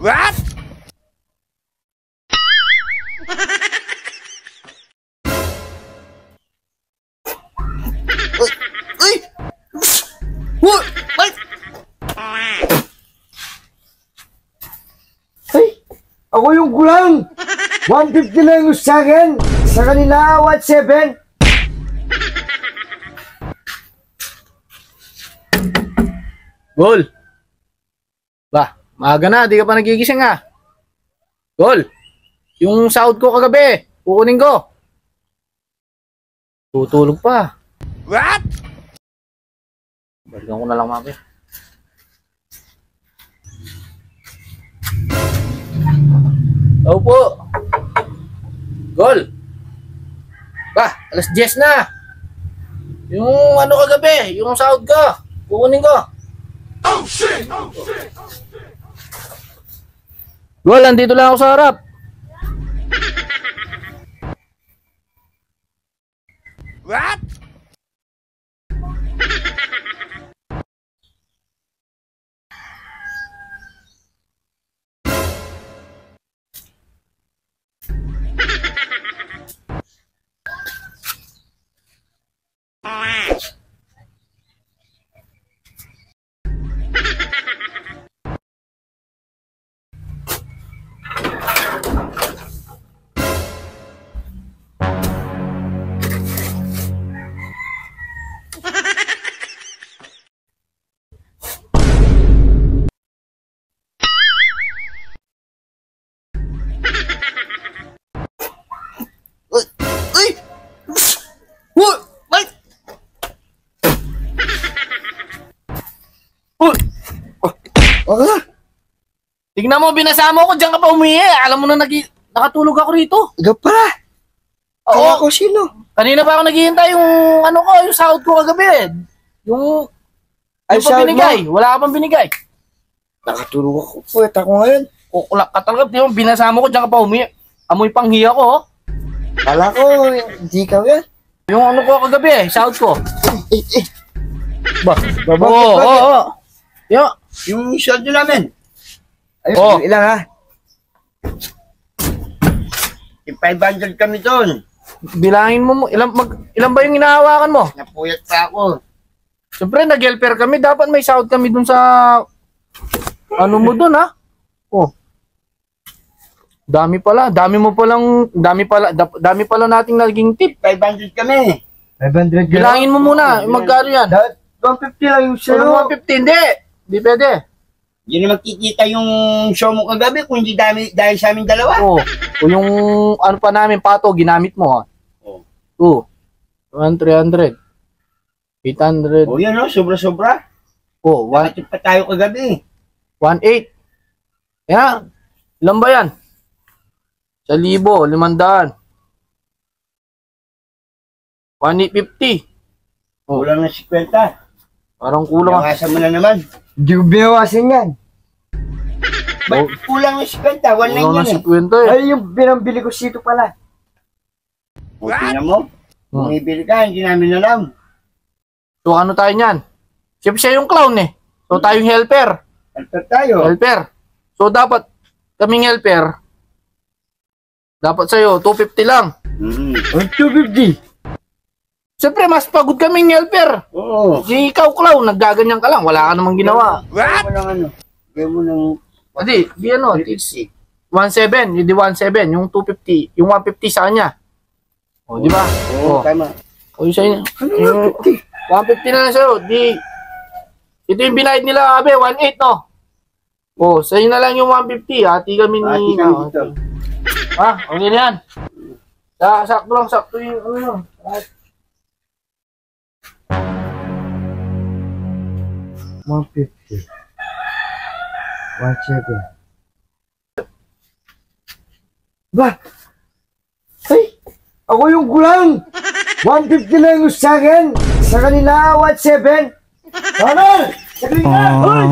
What? Uy! What? What? Ay, ako yung kulang. 150 lang yung sa akin. Sa kanila, 17. Gol! Ba, maaga na, di ka pa nagigising ah. Gol! Yung sahod ko kagabi, kukunin ko. Tutulog pa. What? Balikan ko na lang mamaya. Oo po. Gol! Ba, alas 10 na. Yung ano kagabi, yung sahod ko, kukunin ko. Oh shit! Oh shit! Oh shit! Gol, andito lang ako sa harap. What? Tignan mo, binasama ko, diyan ka pa umihi. Alam mo na nakatulog ako rito. Ikaw pala. Oo. Ako sino? Kanina pa ako naghihintay yung ano ko, yung sahod ko kagabi. Yung pa binigay. Wala ka pang binigay. Nakatulog ako. Puwet ako ngayon. Kukulak ka talaga. Di mo, binasama ko, diyan ka pa umihi. Amoy panghiya ko, oh. Kala ko, hindi ikaw yan. Yung ano ko kagabi, sahod ko. Bakit? Oo. Yo. Yung sweldo namin. Oh. Ayun, ilang ha? 500 kami doon. Bilangin mo, ilan ba yung inahawakan mo? Napuyat pa ako. Siyempre, nag-helper kami. Dapat may sahod kami dun sa ano mo dun, ha? Oh. Dami pala nating naging tip. 500 kami. 500 Bilangin mo muna, magkano yan? 150 lang yung sa'yo. 150, hindi pwede. Hindi na magkikita yung show mo kagabi kung hindi dahil sa amin dalawa. Oo. O yung ano pa namin, pato, ginamit mo, ha? Oo. 300. 800. O yan o, sobra-sobra. Oo. Nakatip pa tayo kagabi. 1,800. Yan. Ilan ba yan? 1,000, 500. 1,850. Oh. Kulang na 50. Parang kulang. Nawasan mo na naman. Hindi ko binawasan yan. Ba't kulang na 50? 1 lang Kulang na yan 50 eh. Ay, yung binambili ko sito pala. O, tingnan mo. Bumibili ka, hindi namin alam. So ano tayo niyan? Siyempre siya yung clown eh. So tayong helper. Helper tayo. Helper. So dapat kaming helper. Dapat sa'yo, 250 lang. 250? Siyempre, mas pagod kaming helper. Oo. Si ikaw, clown, naggaganyan ka lang. Wala ka namang ginawa. What? Gawin mo ng... Hindi, di ano. 1,700. Yung di 1,700. Yung 250. Yung 150 sa kanya. O, di ba? Oo, tama. O, yung sa'yo. Ano 150 na lang sa'yo. Di... Ito yung binayad nila, abe. 1,800, no? O, sa'yo na lang yung 150. Hati kami ni... Hati kami dito. Okay na yan. Sakto lang, sakto yung ano. 150. 1,700. Ba? Ay! Ako yung kulang! 150 lang yung sa akin! Sa kanila, 1,700! Tanner! Sa kanila! Hoy!